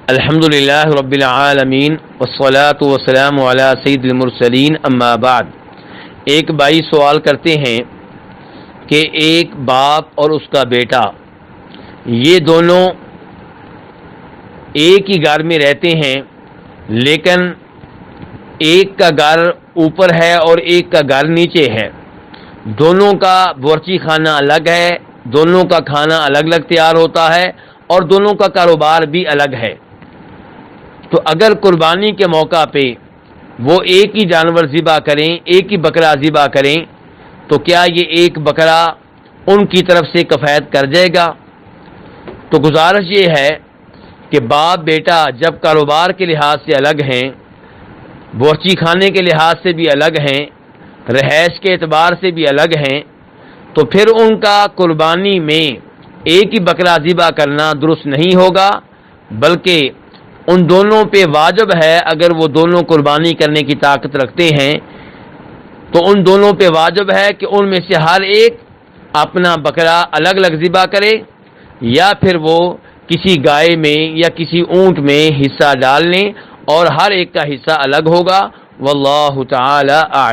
الحمدللہ رب العالمین والصلاة والسلام علی سید المرسلین اما بعد۔ ایک بھائی سوال کرتے ہیں کہ ایک باپ اور اس کا بیٹا یہ دونوں ایک ہی گھر میں رہتے ہیں، لیکن ایک کا گھر اوپر ہے اور ایک کا گھر نیچے ہے۔ دونوں کا باورچی خانہ الگ ہے، دونوں کا کھانا الگ الگ تیار ہوتا ہے اور دونوں کا کاروبار بھی الگ ہے۔ تو اگر قربانی کے موقع پہ وہ ایک ہی جانور ذبح کریں، ایک ہی بکرا ذبح کریں، تو کیا یہ ایک بکرا ان کی طرف سے کفایت کر جائے گا؟ تو گزارش یہ ہے کہ باپ بیٹا جب کاروبار کے لحاظ سے الگ ہیں، باورچی خانے کے لحاظ سے بھی الگ ہیں، رہائش کے اعتبار سے بھی الگ ہیں، تو پھر ان کا قربانی میں ایک ہی بکرا ذبح کرنا درست نہیں ہوگا، بلکہ ان دونوں پہ واجب ہے، اگر وہ دونوں قربانی کرنے کی طاقت رکھتے ہیں تو ان دونوں پہ واجب ہے کہ ان میں سے ہر ایک اپنا بکرا الگ الگ ذبح کرے، یا پھر وہ کسی گائے میں یا کسی اونٹ میں حصہ ڈال لیں اور ہر ایک کا حصہ الگ ہوگا۔ واللہ تعالی اعلم۔